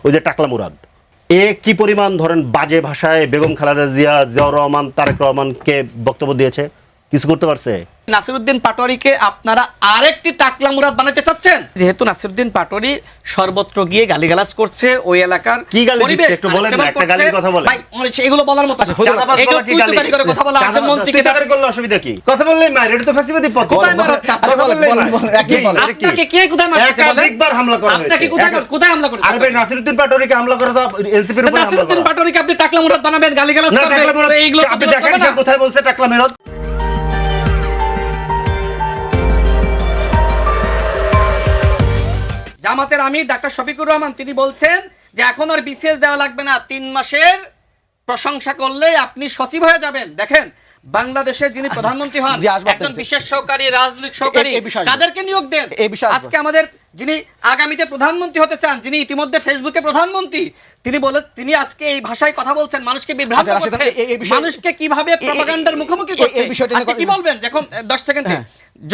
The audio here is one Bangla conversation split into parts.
ওই যে টাকলা মুরাদ, এ কি পরিমাণ ধরেন বাজে ভাষায় বেগম খালেদা জিয়া, জিয়াউর রহমান, তারেক রহমানকে বক্তব্য দিয়েছে, কিছু করতে পারছে? নাসিরউদ্দিন পাটোয়ারিকে আপনারা আরেকটি টাকলা মুরাদ বানাতে চাচ্ছেন, যেহেতু নাসিরউদ্দিন পাটোয়ারি সর্বত্র গিয়ে গালিগালাজ করছে ওই এলাকার কি গালি দিচ্ছে একটু বলেন না, একটা গালির কথা বলেন ভাই। এগুলো বলার মতো চাঁদাবাজ বলা কি গালি? করে কথা বলা আছে মন্ত্রীকে টাকার করলে অসুবিধা কি? কথা বললেই মার, এটা তো ফাঁসিবাদী পথ। কোথায় মারছে? আপনাকে কে কোথায় মারছে বলেন? একবার হামলা করা হয়েছে। আপনাকে কোথায় হামলা করেছে? আরে ভাই, নাসিরউদ্দিন পাটোয়ারিকে হামলা করা তো এনসিপির উপর হামলা করা। নাসিরউদ্দিন পাটোয়ারিকে আপনি টাকলা মুরাদ বানাবেন, গালিগালাজ না, করবেন, টাকলা মুরাদ এইগুলো আপনি দেখেন সে কোথায় বলছে টাকলা মুরাদ? জামাতের আমির ডাক্তার শফিকুর রহমান তিনি বলছেন যে এখন আর বিসিএস দেওয়া লাগবে না, 3 মাসের প্রশংসা করলে আপনি সচিব হয়ে যাবেন। দেখেন বাংলাদেশের যিনি প্রধানমন্ত্রী হন, একজন বিশেষ সহকারী, রাজনৈতিক সহকারী, তাদেরকে নিয়োগ দেন। আজকে আমাদের যিনি আগামীতে প্রধানমন্ত্রী হতে চান, যিনি ইতিমধ্যে ফেসবুকে প্রধানমন্ত্রী, তিনি আজকে এই ভাষায় কথা বলছেন, মানুষকে বিভ্রান্ত করছেন, মানুষকে কিভাবে প্রপাগান্ডার মুখোমুখি করছেন। আজকে কি বলবেন? যখন 10 সেকেন্ডে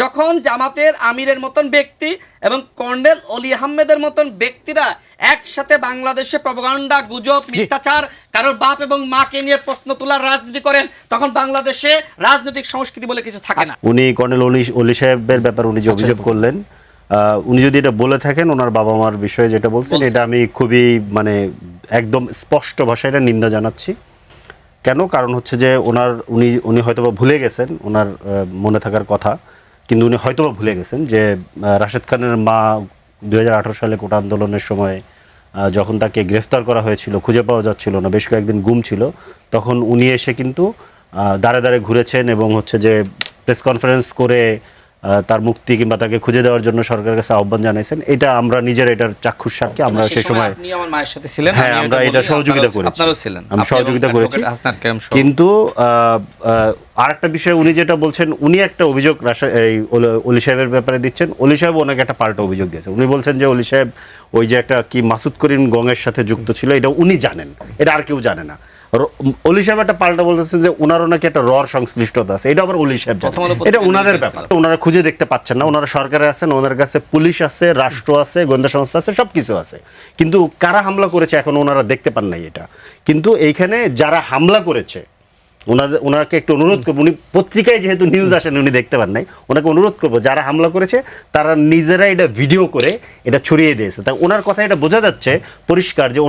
যখন জামাতের আমিরের মতন ব্যক্তি এবং কর্নেল অলি আহমেদের মতন ব্যক্তিরা একসাথে বাংলাদেশে প্রপাগান্ডা, গুজব, মিথ্যাচার, কারোর বাপ এবং মাকে নিয়ে প্রশ্ন তোলার রাজনীতি করেন, তখন বাংলাদেশে রাজনৈতিক সংস্কৃতি বলে কিছু থাকে না। উনি কর্নেল অলি সাহেবের ব্যাপারে উনি যে অভিযোগ করলেন, উনি যদি এটা বলে থাকেন ওনার বাবা মার বিষয়ে যেটা বলছেন, এটা আমি খুবই মানে একদম স্পষ্ট ভাষায় এটা নিন্দা জানাচ্ছি। কেন? কারণ হচ্ছে যে উনি হয়তোবা ভুলে গেছেন ওনার মনে থাকার কথা, কিন্তু উনি হয়তোবা ভুলে গেছেন যে রাশেদ খানের মা 2018 সালে কোটা আন্দোলনের সময় যখন তাকে গ্রেফতার করা হয়েছিল, খুঁজে পাওয়া যাচ্ছিল না, বেশ কয়েকদিন গুম ছিল, তখন উনি এসে কিন্তু দাঁড়ে দাঁড়ে ঘুরেছেন এবং হচ্ছে যে প্রেস কনফারেন্স করে তার মুক্তি কিংবা তাকে খুঁজে দেওয়ার জন্য সরকারের কাছে আহ্বান জানাইছেন। এটা আমরা নিজের এটার চাক্ষুষ সাক্ষী। আমরা সেই সময় আপনি আমার মায়ের সাথে ছিলেন, হ্যাঁ, আমরা এটা সহযোগিতা করেছি, আপনারাও ছিলেন, আমি সহযোগিতা করেছি। কিন্তু আরেকটা বিষয় উনি যেটা বলছেন, উনি একটা অভিযোগ এই অলি সাহেবের ব্যাপারে দিচ্ছেন। অলি সাহেব ওনাকে একটা পাল্টা অভিযোগ দিয়েছে। উনি বলছেন যে অলি সাহেব ওই যে একটা কি মাসুদ করিম গঙের সাথে যুক্ত ছিল, এটা উনি জানেন, এটা আর কেউ জানে না। অলি সাহেব একটা পাল্টা বলতেছেন যে ওনারও নাকি একটা রর সংশ্লিষ্টতা আছে, এটা আবার অলি সাহেব জানেন, এটা ওনাদের ব্যাপার। ওনারা খুঁজে দেখতে পাচ্ছেন না, ওনারা সরকারে আছেন, ওনার কাছে পুলিশ আছে, রাষ্ট্র আছে, গোয়েন্দা সংস্থা আছে, সবকিছু আছে, কিন্তু কারা হামলা করেছে এখন ওনারা দেখতে পান নাই এটা। কিন্তু এইখানে যারা হামলা করেছে ওনাকে একটু অনুরোধ করবো, উনি পত্রিকায় যেহেতু নিউজ আসেন উনি দেখতে পান নাই, ওনাকে অনুরোধ করবো যারা হামলা করেছে তারা নিজেরা এটা ভিডিও করে এটা ছড়িয়ে দিয়েছে। তাই ওনার কথা এটা বোঝা যাচ্ছে পরিষ্কার যে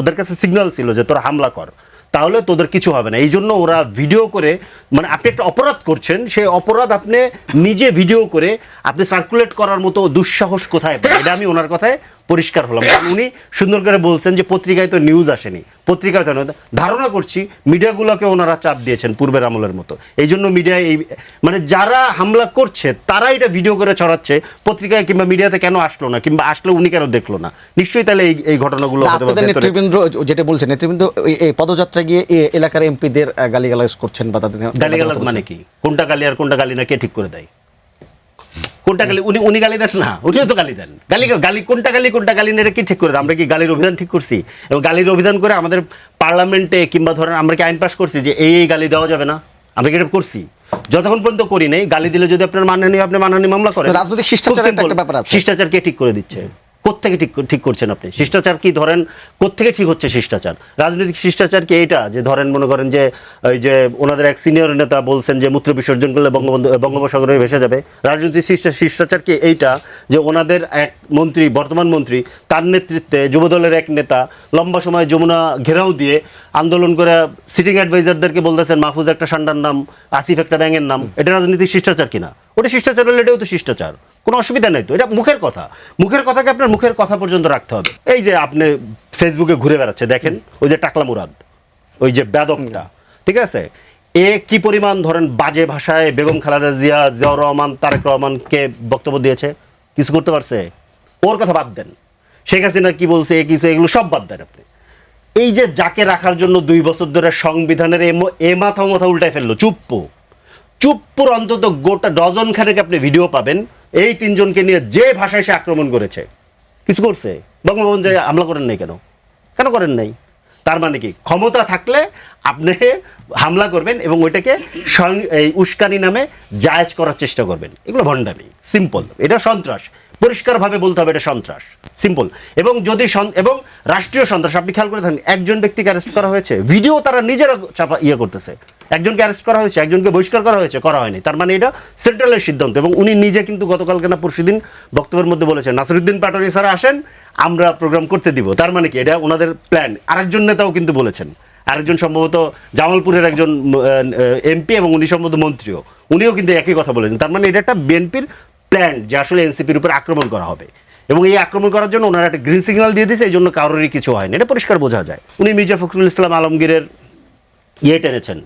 ওদের কাছে সিগন্যাল ছিল যে তোরা হামলা কর, তাহলে তোদের কিছু হবে না। এই জন্য ওরা ভিডিও করে, মানে আপনি একটা অপরাধ করছেন, সেই অপরাধ আপনি নিজে ভিডিও করে আপনি সার্কুলেট করার মতো দুঃসাহস কোথায় পায়? এটা আমি ওনার কথায় পরিষ্কার হলাম। কারণ উনি সুন্দর করে বলছেন যে পত্রিকায় তো নিউজ আসেনি, পত্রিকায় তো ধারণা করছি মিডিয়াগুলোকে ওনারা চাপ দিয়েছেন পূর্বের আমলের মতো। এই জন্য মিডিয়ায় মানে যারা হামলা করছে তারা এটা ভিডিও করে ছড়াচ্ছে, পত্রিকায় কিংবা মিডিয়াতে কেন আসলো না, কিংবা আসলে উনি কেন দেখলো না? নিশ্চয়ই তাহলে এই ঘটনাগুলো নেতৃবৃন্দ যেটা বলছেন, নেতৃবৃন্দ এই পদযাত্রা গিয়ে এলাকার এমপিদের গালিগালাজ করছেন বা তাদের গালিগালাজ মানে কি? কোনটা গালি আর কোনটা গালি না কে ঠিক করে দেয়? কোনটা গালি? উনি গালি দেন না, উনিও তো গালি দেন। গালি কোনটা গালি না, এটা কি ঠিক করে দেয়? আমরা কি গালির অভিধান ঠিক করছি? এবং গালির অভিধান করে আমাদের পার্লামেন্টে কিংবা ধরেন আমরা কি আইন পাস করছি যে এই গালি দেওয়া যাবে না? আমরা কি এটা করছি? যতক্ষণ পর্যন্ত করি নাই, গালি দিলে যদি আপনার মানহানি, আপনি মানহানি মামলা করেন। রাজনৈতিক শিষ্টাচারের একটা ব্যাপার আছে। শিষ্টাচার কে ঠিক করে দিচ্ছে? কোত্থেকে ঠিক করছেন আপনি? শিষ্টাচার কি ধরেন কোত্থেকে ঠিক হচ্ছে শিষ্টাচার? রাজনৈতিক শিষ্টাচার কি এইটা যে ধরেন মনে করেন যে ওই যে ওনাদের এক সিনিয়র নেতা বলছেন যে মূত্র বিসর্জন করলে বঙ্গোপসাগরে ভেসে যাবে? রাজনৈতিক শিষ্টাচার কি এইটা যে ওনাদের এক মন্ত্রী, বর্তমান মন্ত্রী, তার নেতৃত্বে যুবদলের এক নেতা লম্বা সময় যমুনা ঘেরাও দিয়ে আন্দোলন করে সিটিং অ্যাডভাইজারদেরকে বলতেছেন মাহফুজ একটা সান্ডার নাম, আসিফ একটা ব্যাঙের নাম? এটা রাজনৈতিক শিষ্টাচার কিনা? ওটা শিষ্টাচার হলে এটাও তো শিষ্টাচার, কোনো অসুবিধা নেই তো। এটা মুখের কথা, মুখের কথাকে আপনার মুখের কথা পর্যন্ত রাখতে হবে। এই যে আপনি ফেসবুকে ঘুরে বেড়াচ্ছে, দেখেন ওই যে টাকলা মুরাদ, ওই যে বেদবটা, ঠিক আছে, এ কি পরিমাণ ধরেন বাজে ভাষায় বেগম খালেদা জিয়া, জিয়াউর রহমান, তারেক রহমানকে বক্তব্য দিয়েছে, কিছু করতে পারছে? ওর কথা বাদ দেন, শেখ হাসিনা কি বলছে, এগুলো সব বাদ দেন আপনি। এই যে যাকে রাখার জন্য 2 বছর ধরে সংবিধানের এ মাথা উল্টায় ফেললো, চুপ্পুর অন্তত গোটা ডজন খানেক আপনি ভিডিও পাবেন এই 3 জনকে নিয়ে যে ভাষায় সে আক্রমণ করেছে। কিছু করছে? বঙ্গভবন যে হামলা করেন নাই কেন করেন নাই? তার মানে কি ক্ষমতা থাকলে আপনি হামলা করবেন এবং ওইটাকে এই উস্কানি নামে জায়েজ করার চেষ্টা করবেন, এগুলো ভণ্ডামি, সিম্পল। এটা সন্ত্রাস, পরিষ্কারভাবে বলতে হবে এটা সন্ত্রাস, সিম্পল। এবং যদি এবং রাষ্ট্রীয় সন্ত্রাস, আপনি খেয়াল করে থাকেন একজন ব্যক্তিকে অ্যারেস্ট করা হয়েছে, ভিডিও তারা নিজেরা চাপা করতেছে, একজনকে অ্যারেস্ট করা হয়েছে, একজনকে বহিষ্কার করা হয়েছে, করা হয়নি। তার মানে এটা সেন্ট্রালের সিদ্ধান্ত। এবং উনি নিজে কিন্তু গতকালকে না পরশুদিন বক্তব্যের মধ্যে বলেছেন নাসিরুদ্দিন পাটোয়ারি স্যার আসেন, আমরা প্রোগ্রাম করতে দিব। তার মানে কি এটা ওনাদের প্ল্যান। আরেকজন নেতাও কিন্তু বলেছেন, আরেকজন সম্ভবত জামালপুরের একজন এমপি এবং উনি সম্ভবত মন্ত্রীও, উনিও কিন্তু একই কথা বলেছেন। তার মানে এটা একটা বিএনপির প্ল্যান যে আসলে এনসিপির উপর আক্রমণ করা হবে, এবং এই আক্রমণ করার জন্য ওনারা একটা গ্রিন সিগন্যাল দিয়ে দিয়েছে, এই জন্য কারোরই কিছু হয়নি, এটা পরিষ্কার বোঝা যায়। উনি মির্জা ফখরুল ইসলাম আলমগীরের টেনেছেন,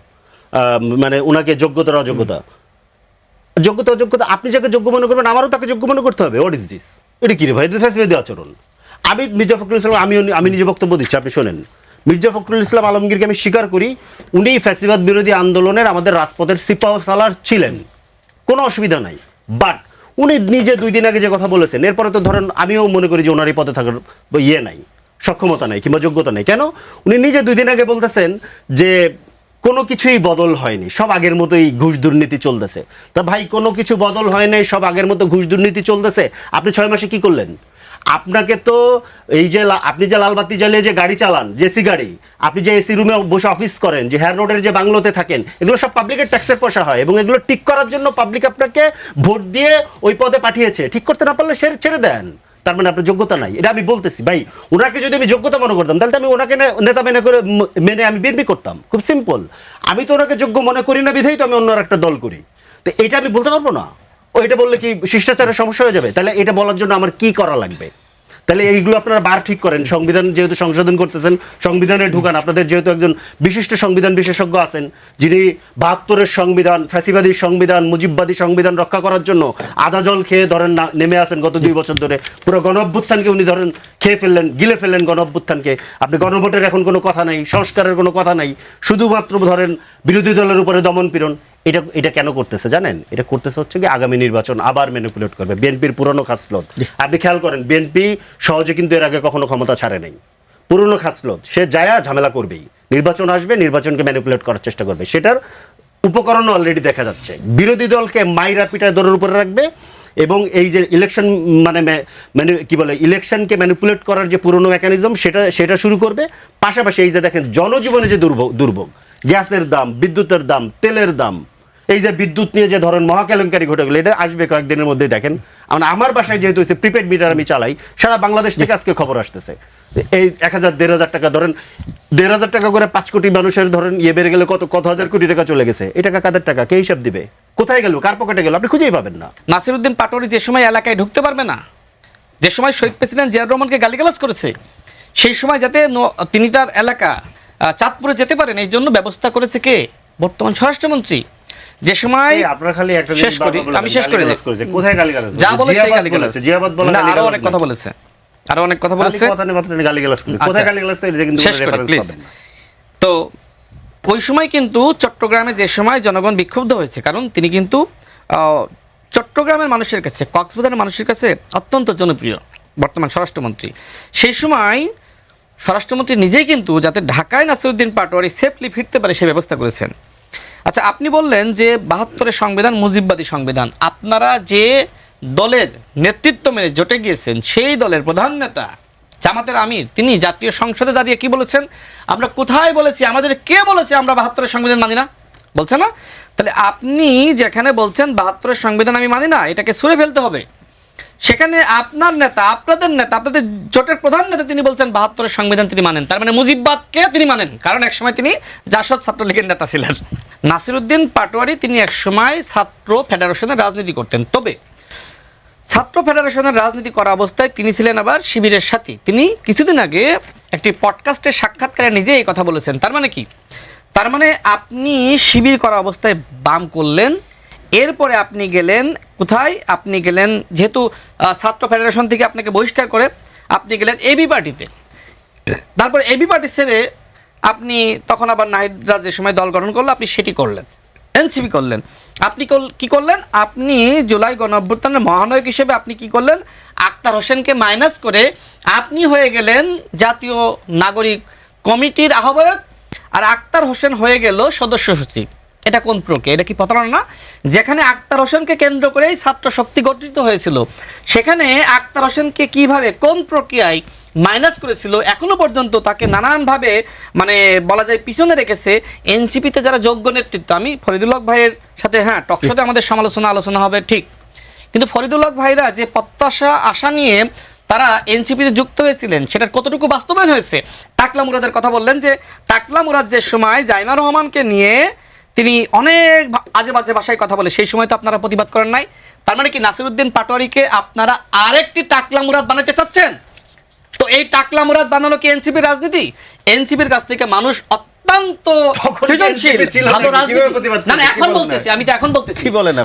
মানে ওনাকে যোগ্যতা অযোগ্যতা, আপনি যাকে যোগ্য মনে করবেন আমারও তাকে যোগ্য মনে করতে হবে। What is this? এটা কি রে ভাই, এটা ফ্যাসিবাদী আচরণ। আমি মির্জা ফখরুল ইসলাম আমি নিজে বক্তব্য দিচ্ছি, আপনি শোনেন। মির্জা ফখরুল ইসলাম আলমগীরকে আমি স্বীকার করি, উনি ফ্যাসিবাদ বিরোধী আন্দোলনের আমাদের রাজপথের সিপাহ সালার ছিলেন, কোনো অসুবিধা নাই। বাট উনি নিজে 2 দিন আগে যে কথা বলেছেন, এরপরে তো ধরেন আমিও মনে করি যে ওনার এই পদে থাকার নাই, সক্ষমতা নাই কিংবা যোগ্যতা নাই। কেন? উনি নিজে 2 দিন আগে বলতেছেন যে কোনো কিছুই বদল হয়নি, সব আগের মতোই ঘুষ দুর্নীতি চলতেছে। তা ভাই কোনো কিছু বদল হয় নাই, সব আগের মতো ঘুষ দুর্নীতি চলতেছে, আপনি 6 মাসে কি করলেন? আপনাকে তো এই যে আপনি যে লালবাতি জ্বালিয়ে যে গাড়ি চালান, জেসি গাড়ি, আপনি যে এসি রুমে বসে অফিস করেন, যে হেয়ার রোডের যে বাংলোতে থাকেন, এগুলো সব পাবলিকের ট্যাক্সের পয়সা হয়, এবং এগুলো ঠিক করার জন্য পাবলিক আপনাকে ভোট দিয়ে ওই পদে পাঠিয়েছে। ঠিক করতে না পারলে ছেড়ে দেন, তার মানে আপনার যোগ্যতা নাই। এটা আমি বলতেছি ভাই, ওনাকে যদি আমি যোগ্যতা মনে করতাম তাহলে আমি ওনাকে নেতা মেনে আমি বিএনপি করতাম, খুব সিম্পল। আমি তো ওনাকে যোগ্য মনে করি না বিধাই তো আমি অন্য একটা দল করি। তো এটা আমি বলতে পারবো না? এটা বললে কি শিষ্টাচারের সমস্যা হয়ে যাবে? তাহলে এটা বলার জন্য আমার কি করা লাগবে? তাহলে এইগুলো আপনারা বার ঠিক করেন। সংবিধান যেহেতু সংশোধন করতেছেন, সংবিধানে ঢুকান। আপনাদের যেহেতু একজন বিশিষ্ট সংবিধান বিশেষজ্ঞ আছেন, যিনি 72-এর সংবিধান, ফ্যাসিবাদী সংবিধান, মুজিববাদী সংবিধান রক্ষা করার জন্য আদা জল খেয়ে ধরেন নেমে আসেন গত 2 বছর ধরে। পুরো গণ অভ্যুত্থানকে উনি ধরেন খেয়ে ফেললেন, গিলে ফেললেন গণ অভ্যুত্থানকে। আপনি গণভোটের এখন কোনো কথা নাই, সংস্কারের কোনো কথা নাই, শুধুমাত্র ধরেন বিরোধী দলের উপরে দমন পীড়ন। এটা কেন করতেছে জানেন? এটা করতেছে হচ্ছে কি আগামী নির্বাচন আবার ম্যানিপুলেট করবে, বিএনপির পুরনো খাসলত। আপনি খেয়াল করেন, বিএনপি সহজে কিন্তু এর আগে কখনো ক্ষমতা ছাড়ে নাই। পুরনো খাসলত, সে যায়া ঝামেলা করবেই, নির্বাচন আসবে, নির্বাচনকে ম্যানিপুলেট করার চেষ্টা করবে। সেটার উপকরণ অলরেডি দেখা যাচ্ছে। বিরোধী দলকে মাইরা পিটায় দরের উপরে রাখবে, এবং এই যে ইলেকশন মানে কি বলে, ইলেকশনকে ম্যানিপুলেট করার যে পুরনো মেকানিজম সেটা শুরু করবে। পাশাপাশি এই যে দেখেন জনজীবনে যে দুর্ভোগ, গ্যাসের দাম, বিদ্যুতের দাম, তেলের দাম, এই যে বিদ্যুৎ নিয়ে যে ধরেন মহাকেলেঙ্কারি ঘটে গেলো, এটা আসবে কয়েকদিনের মধ্যে। দেখেন আমার বাসায় যেহেতু প্রিপেড মিটার আমি চালাই, সারা বাংলাদেশ থেকে আজকে খবর আসতেছে এই 1000-1500 টাকা, ধরেন 1500 টাকা করে 5 কোটি মানুষের ধরেন বেড়ে গেলে কত হাজার কোটি টাকা চলে গেছে। এই টাকা কাদের টাকা? কে হিসাব দিবে? কোথায় গেল? কার পকেটে গেল? আপনি খুঁজেই পাবেন না। নাসিরুদ্দিন পাটোয়ারি যে সময় এলাকায় ঢুকতে পারবে না, যে সময় শহীদ প্রেসিডেন্ট জিয়াউর রহমানকে গালিগালাজ করেছে, সেই সময় যাতে তিনি তার এলাকা চাঁদপুরে যেতে পারেন এই জন্য ব্যবস্থা করেছে কে? বর্তমান স্বরাষ্ট্রমন্ত্রী। যে সময় আপনারা খালি একটা শেষ করি, আমি শেষ করে দিই। কোথায় গালিগালাজ? যা বলে সেই গালিগালাজ। জিয়াবাদ বলা গালিগালাজ, আরো অনেক কথা বলেছে, আরো অনেক কথা বলেছে। কথা নেই, মাত্র গালিগালাজ করে। কোথায় গালিগালাজ? তো এটা কিন্তু রেফারেন্স পাবেন। তো ওই সময় কিন্তু চট্টগ্রামে যে সময় জনগণ বিক্ষুব্ধ হয়েছে, কারণ তিনি কিন্তু চট্টগ্রামের মানুষের কাছে, কক্সবাজারের মানুষের কাছে অত্যন্ত জনপ্রিয় বর্তমান স্বরাষ্ট্রমন্ত্রী। সেই সময় স্বরাষ্ট্রমন্ত্রী নিজেই কিন্তু যাতে ঢাকায় নাসিরুদ্দিন পাটোয়ারি সেফলি ফিরতে পারে সে ব্যবস্থা করেছেন। আচ্ছা, আপনি বললেন যে 72-এর সংবিধান মুজিববাদী সংবিধান। আপনারা যে দলের নেতৃত্ব মেনে জোটে গিয়েছেন, সেই দলের প্রধান নেতা জামাতের আমির, তিনি জাতীয় সংসদে দাঁড়িয়ে কি বলেছেন? আমরা কোথায় বলেছি? আমাদের কে বলেছে আমরা 72-এর সংবিধান মানি না? বলছে না? তাহলে আপনি যেখানে বলছেন 72-এর সংবিধান আমি মানি না, এটাকে ছুঁড়ে ফেলতে হবে, সেখানে আপনার নেতা, আপনাদের নেতা, আপনাদের জোটের প্রধান নেতা তিনি বলছেন 72-এর সংবিধান তিনি মানেন। তার মানে মুজিববাদকে তিনি মানেন, কারণ একসময় তিনি জাসদ ছাত্রলীগের নেতা ছিলেন। নাসিরুদ্দিন পাটোয়ারি তিনি একসময় ছাত্র ফেডারেশনের রাজনীতি করতেন, তবে ছাত্র ফেডারেশনের রাজনীতি করা অবস্থায় তিনি ছিলেন আবার শিবিরের সাথী। তিনি কিছুদিন আগে একটি পডকাস্টের সাক্ষাৎকারে নিজে এই কথা বলেছেন। তার মানে কি? তার মানে আপনি শিবির করা অবস্থায় বাম করলেন, এরপরে আপনি গেলেন কোথায়? আপনি গেলেন, যেহেতু ছাত্র ফেডারেশন থেকে আপনাকে বহিষ্কার করে আপনি গেলেন এবি পার্টিতে। তারপরে এবি পার্টি ছেড়ে আপনি তখন আবার নাহিদরা যে সময় দল গঠন করলো আপনি সেটি করলেন, এনসিপি করলেন। আপনি কি করলেন? আপনি জুলাই গণ অভ্যুত্থানের মহানায়ক হিসেবে আপনি কি করলেন? আক্তার হোসেনকে মাইনাস করে আপনি হয়ে গেলেন জাতীয় নাগরিক কমিটির আহ্বায়ক আর আক্তার হোসেন হয়ে গেল সদস্য সচিব। এটা কোন প্রক্রিয়া? এটা কি প্রতারণা না? যেখানে আক্তার হোসেনকে কেন্দ্র করেই ছাত্র শক্তি গঠিত হয়েছিল, সেখানে আক্তার হোসেনকে কিভাবে কোন প্রক্রিয়ায় মাইনাস করেছিল এখনো পর্যন্ত তাকে নানানভাবে মানে বলা যায় পিছনে রেখেছে। এনসিপিতে যারা যোগ্য নেতৃত্ব, আমি ফরিদুল হক ভাইয়ের সাথে হ্যাঁ টকশোতে আমাদের আলোচনা হবে ঠিক, কিন্তু ফরিদুল হক ভাইরা যে প্রত্যাশা আশা নিয়ে তারা এনসিপিতে যুক্ত হয়েছিলেন সেটার কতটুকু বাস্তবায়ন হয়েছে? টাকলা মুরাদের কথা বললেন, যে টাকলা মুরাদ যে সময় জাইমা রহমানকে নিয়ে তিনি অনেক আজে বাজে ভাষায় কথা বলে, সেই সময় তো আপনারা প্রতিবাদ করেন নাই। তার মানে কি নাসিরউদ্দিন পাটোয়ারিকে আপনারা আরেকটি টাকলা মুরাদ বানাতে চাচ্ছেন? তো এই টাকলা মুরাদ বানানো কি এনসিপির রাজনীতি? এনসিপির কাছ থেকে মানুষ অত্যন্ত সৃজনশীল ভালো রাজনীতি না না এখন বলতেছি, আমি তো এখন বলতেছি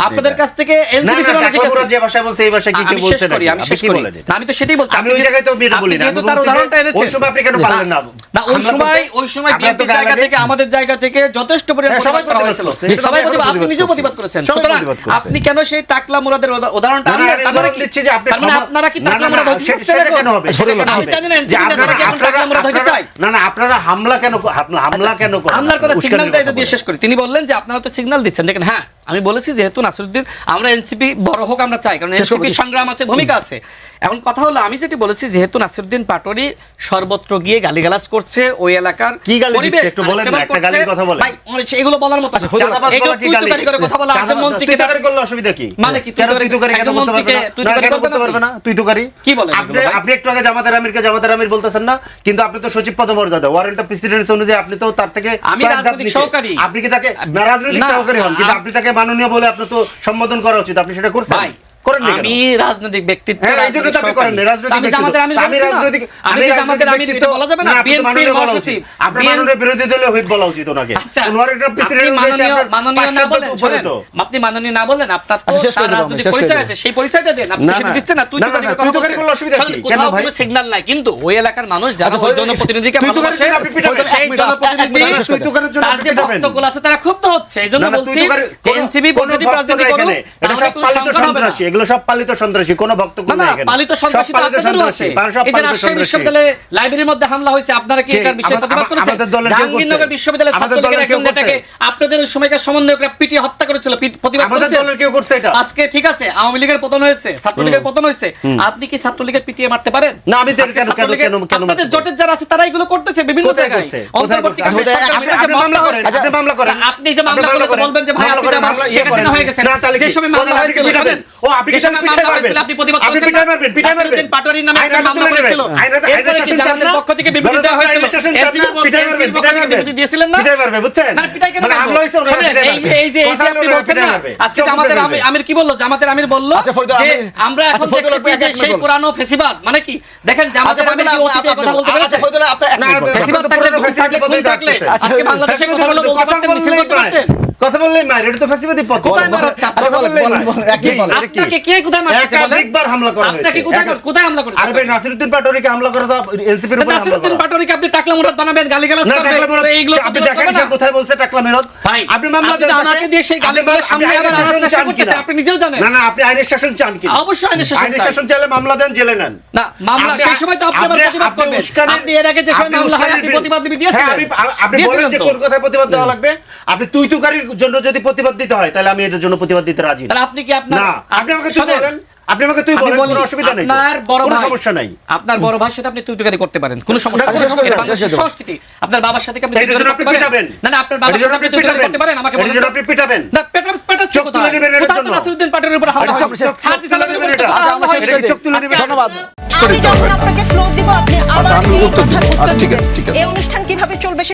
আপনাদের কাছ থেকে এনসিপি ছিল না, ঠিক আছে যে ভাষা বলছে এই ভাষা কি কেউ বলছে না? আমি শেষ করি, আমি তো সেটাই বলছি। আমি ওই জায়গায় তো এটা বলি না, যেহেতু তার উদাহরণটা এনেছেন, ওই সময় আপনি কেন পারলেন না? না ওই সময় বিএনপির জায়গা থেকে আমাদের জায়গা থেকে যথেষ্ট পরিমাণে সবাই করা হয়েছিল, সবাই প্রতিবাদ, আপনি নিজেও প্রতিবাদ করেছেন। সুতরাং আপনি কেন সেই টাকলা মুরাদের উদাহরণটা আনলেন? তারপরে দিচ্ছি যে আপনি আপনারা কি টাকলা মুরাদ হতে চান? সেটা কেন হবে? আপনি জানেন এনসিপি নেতারা কি টাকলা মুরাদ হতে চায়? না না, আপনারা হামলা কেন করেন? হামলার কথা সিগন্যালটা এটা দিয়ে শেষ করি। তিনি বললেন যে আপনারা তো সিগন্যাল দিচ্ছেন। দেখেন হ্যাঁ আমি বলেছি যেহেতু নাসিরউদ্দিন, আমরা এনসিপি বড় হোক আমরা চাই, কারণ এনসিপি সংগ্রাম আছে, ভূমিকা আছে। এখন কথা হলো আমি যেটি বলেছি যেহেতু নাসিরউদ্দিন পাটোয়ারি সর্বত্র গিয়ে গালিগালাজ করছে, ওই এলাকার কি গালি দিচ্ছে একটু বলেন না, একটা গালির কথা বলেন ভাই, এগুলো বলার মতো আছে? এগুলো তুই তুকারি করে কথা বলা, আজম মন্ত্রীকে তুই তুকারি করলে অসুবিধা কি? মানে কি তুই তুকারি কেন বলতে পারবে না? তুই তুকারি কি বলেন? আপনি একটু আগে জামাতের আমির বলতেছেন না, কিন্তু আপনি তো সচিব পদমর্যাদা, ওয়ারেন্ট অফ প্রেসিডেন্সি অনুযায়ী আপনি তো তার থেকে আমি রাজনৈতিক সহকারী, আপনি কি তাকে রাজনৈতিক সহকারী হন, কিন্তু আপনি তাকে মাননীয় বলে আপনি তো সম্বোধন করা উচিত, আপনি সেটা করছেন? আমি রাজনৈতিক ব্যক্তিত্ব, আমি রাজনৈতিক ব্যক্তিত্ব বলা যাবে না, বিএনপির মহাসচিব, আপনি মাননীয় বিরোধী দলীয় হুইপ বলা উচিত ওনাকে। আপনি মাননীয় না বলেন, আপনার তো রাজনৈতিক পরিচয় আছে, সেই পরিচয়টা দেন। আপনি সেটা দিচ্ছেন না, তুই তুকারি করলে অসুবিধা কি? কেন ভাই সিগন্যাল নাই, কিন্তু ওই এলাকার মানুষ যারা ওই জনপ্রতিনিধিকে ভালোবাসে, সেই জনপ্রতিনিধি তার যে বক্তব্য আছে তারা ক্ষুব্ধ হচ্ছে। এইজন্য বলছি এনসিপি পজিটিভ রাজনীতি করুন, এটা সব পালিত সন্ত্রাসী, এগুলো সব পালিত সন্ত্রাসী, কোনো বক্তব্য নাই এখানে। পালিত সন্ত্রাসী তো আপনাদেরও আছে। এই যে রাজশাহী বিশ্ববিদ্যালয়ে লাইব্রেরির মধ্যে হামলা হয়েছে, আপনারা কি এটার বিষয়ে প্রতিবাদ করেছেন? জাহাঙ্গীরনগর বিশ্ববিদ্যালয়ের ছাত্রলীগের একজন নেতাকে আপনাদের ওই সময়কার সমন্বয়করা পিটিয়ে হত্যা করেছিল, প্রতিবাদ করেছেন? আমাদের দলের কেউ করছে এটা? আজকে ঠিক আছে আওয়ামী লীগের পতন হয়েছে, ছাত্রলীগের পতন হয়েছে, আপনি কি ছাত্রলীগের পিটিয়ে মারতে পারেন? না, আমি কেন আপনাদের জোটের যারা আছে তারা এগুলো করতেছে বিভিন্ন জায়গায়। আপনি মামলা করেন, আপনি যে মামলা করলে বলবেন যে ভাই আপনি আমার শেখ হাসিনা হয়ে গেছেন, যে সময় মামলা হয়েছিল ও আপনি কি আপনি প্রতিবাদ করেছেন? নাসিরউদ্দিন পাটোয়ারির নামে একটা মামলা করেছিল, এরপরে কি জামাতের পক্ষ থেকে বিবৃতি দেওয়া হয়েছিল, এনসিপির পক্ষ থেকে বিবৃতি দিয়েছিলেন না? পিটাই পারবে, বুঝছেন? না পিটাই কেন পারবে? এই যে আপনি বলছেন না, আজকে জামাতের আমির কি বললো? জামাতের আমির বললো যে আমরা এখন দেখতেছি যে সেই পুরানো ফেসিবাদ, মানে কি দেখেন জামাতের আমির কি অতীতের কথা বলতে পেরেছে? ফেসিবাদ থাকলে খুন থাকলে আজকে বাংলাদেশের কথা বলতে পারতেন, মিছিল করতে পারতেন? কথা বললেই মার, এটা তো ফ্যাসিবাদী পথ। কোথায় মারছে? আপনাকে কে কোথায় মারছে? একবার হামলা করা হয়েছে। আপনাকে কোথায় হামলা করেছে? আরে ভাই নাসিরউদ্দিন পাটোয়ারিকে হামলা করা তো এনসিপির উপর। নাসিরউদ্দিন পাটোয়ারিকে আপনি টাকলা মুরাদ বানাবেন, গালিগালাজ করবেন, এইগুলো আপনি দেখেন সে কোথায় বলছে টাকলা মুরাদ? আপনি মামলা দেন, আমাকে দিয়ে সেই গালিগালাজ সামনে আবার চেষ্টা করতেছে, আপনি নিজেও জানেন। না না, আপনি আইনের শাসন চান কি? অবশ্যই আইনের শাসন চাইলে মামলা দেন, জেলে নেন। না মামলা সেই সময় তো আপনি আবার প্রতিবাদ করবেন। আপনি এর আগে যে সময় মামলা হয় আপনি প্রতিবাদ দিয়েছিলেন। আপনি বলেন যে কোন কথায় প্রতিবাদ দেওয়া লাগবে। আপনি তুই তুকারির জন্য যদি প্রতিবাদ দিতে হয় তাহলে আমি এটার জন্য প্রতিবাদ দিতে রাজি। তাহলে আপনি কি আপনার না, আপনি আমাকে তুই বলেন, আপনি আমাকে তুই বলেন, কোনো অসুবিধা নেই, কোনো সমস্যা নাই। আপনার বড় ভাইয়ের সাথে আপনি তুই তুকারি করতে পারেন, কোনো সমস্যা নেই। সংস্কৃতি আপনার বাবার সাথে আপনি এটার জন্য আপনি পিটাবেন। না না, আপনার বাবার সাথে আপনি তুই তুকারি করতে পারেন, আমাকে বলেন। এটার জন্য আপনি পিটাবেন না, পেটাচ্ছেন চোখ তুলে নেবেন এর জন্য। নাসিরউদ্দিন পাটোয়ারির উপর হামলা হয়েছে, ছাত্রী সালামের উপর হামলা হয়েছে, চোখ তুলে নেবেন। ধন্যবাদ। আমি যখন আপনাকে ফ্লোর দিব আপনি আবার এই কথার উত্তর দিবেন। এই অনুষ্ঠান কিভাবে চলবে